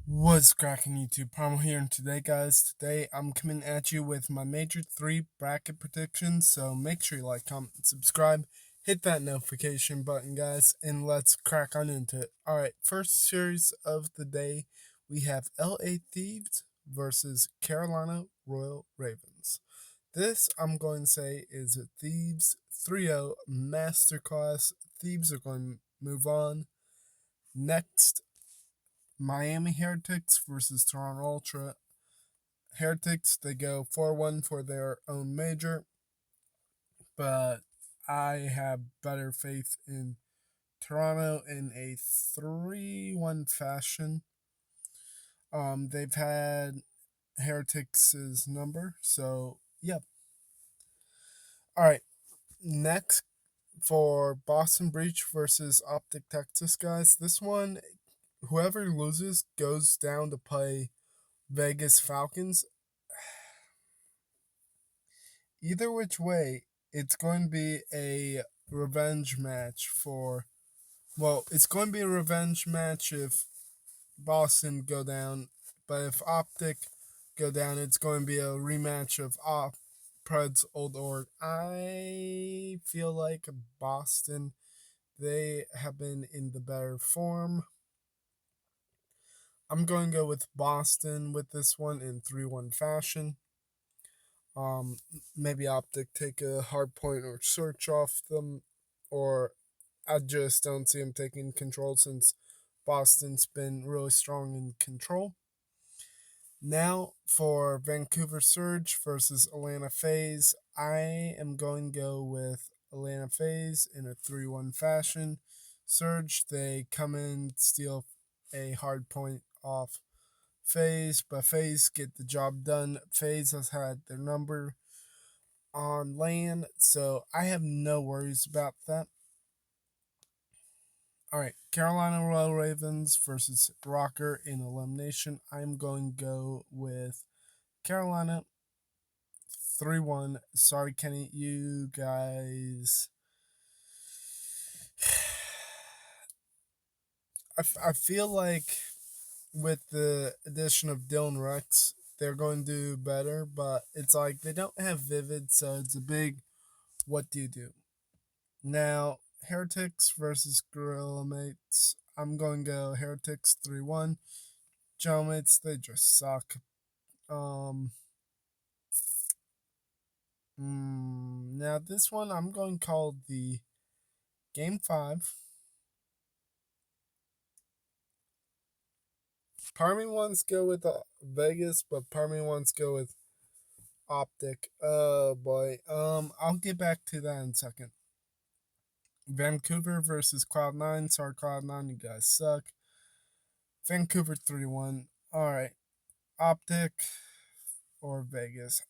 What's cracking YouTube? Primal here, and today, guys, I'm coming at you with my major 3 bracket predictions. So make sure you like, comment, and subscribe. Hit that notification button, guys, and let's crack on into it. Alright, first series of the day, we have LA Thieves versus Carolina Royal Ravens. This, I'm going to say, is a Thieves 3-0 masterclass. Thieves are going to move on. Next, Miami Heretics versus Toronto Ultra. Heretics, they go 4-1 for their own major, but I have better faith in Toronto in a 3-1 fashion. They've had Heretics' number, so yeah. All right, next for Boston Breach versus Optic Texas, guys. This one, whoever loses goes down to play Vegas Falcons. Either which way, it's going to be a revenge match for. Well, it's going to be a revenge match if Boston go down, but if Optic go down, it's going to be a rematch of Pred's old org. I feel like Boston, they have been in the better form. I'm going to go with Boston with this one in 3-1 fashion. Um, Maybe Optic take a hard point or search off them, or I just don't see him taking control since Boston's been really strong in control. Now for Vancouver Surge versus Atlanta FaZe, I am going to go with Atlanta FaZe in a 3-1 fashion. Surge, they come in, steal a hard point off FaZe, but FaZe get the job done. FaZe has had their number on land, so I have no worries about that. All right, Carolina Royal Ravens versus Rocker in elimination. I'm going to go with Carolina 3-1. Sorry, Kenny, you guys. I feel like with the addition of Dylan Rex, they're going to do better, but it's like they don't have Vivid, so it's a big what do you do? Now, Heretics versus Gorilla Mates. I'm going to go Heretics 3-1. Gel Mates, they just suck. Now, this one I'm going to call the Game 5. Part of me wants to go with Vegas, but part of me wants to go with Optic. Oh boy. I'll get back to that in a second. Vancouver versus Cloud9. Sorry, Cloud9, you guys suck. Vancouver 3-1. Alright. Optic or Vegas.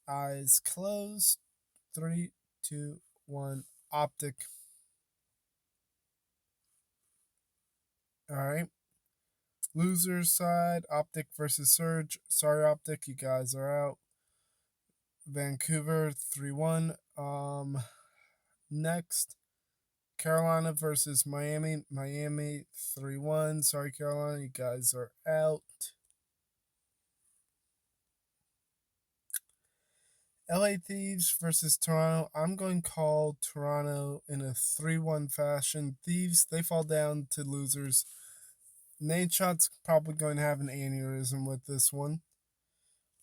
Eyes closed. 3, 2, 1. Optic. Alright. Loser side. Optic versus Surge. Sorry, Optic. You guys are out. Vancouver 3-1. Next. Carolina versus Miami. Miami 3-1. Sorry, Carolina. You guys are out. LA Thieves versus Toronto. I'm going to call Toronto in a 3-1 fashion. Thieves, they fall down to losers. Nate Shot's probably going to have an aneurysm with this one.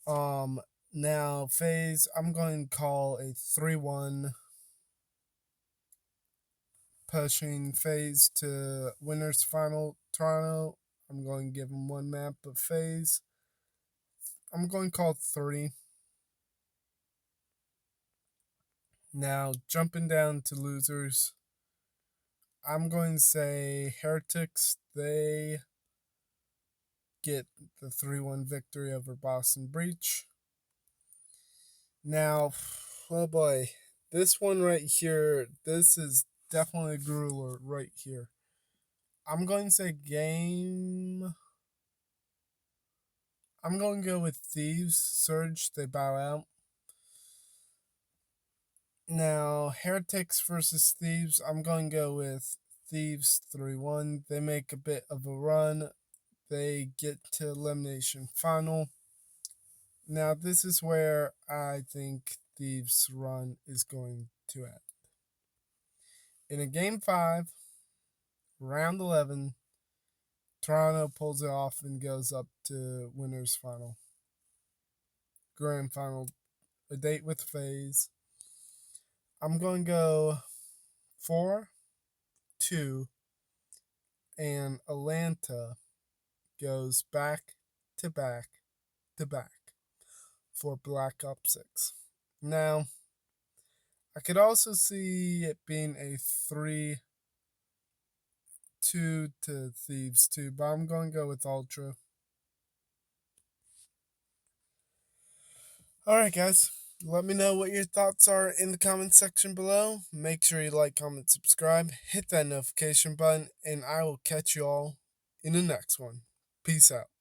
Now FaZe, I'm going to call a 3-1, pushing FaZe to winners final. Toronto, I'm going to give them one map of FaZe. I'm going to call 3. Now jumping down to losers, I'm going to say Heretics. They get the 3-1 victory over Boston Breach. Now, oh boy, this one right here, this is definitely a grueler right here. I'm going to say game. I'm going to go with Thieves. Surge, they bow out. Now, Heretics versus Thieves, I'm going to go with Thieves 3-1. They make a bit of a run. They get to elimination final. Now, this is where I think Thieves' run is going to end. In a game 5, round 11, Toronto pulls it off and goes up to winners final. Grand final, a date with FaZe. I'm going to go 4-2, and Atlanta goes back to back to back for Black Ops 6. Now, I could also see it being a 3-2 to Thieves 2, but I'm going to go with Ultra. Alright, guys. Let me know what your thoughts are in the comment section below. Make sure you like, comment, subscribe, hit that notification button, and I will catch you all in the next one. Peace out.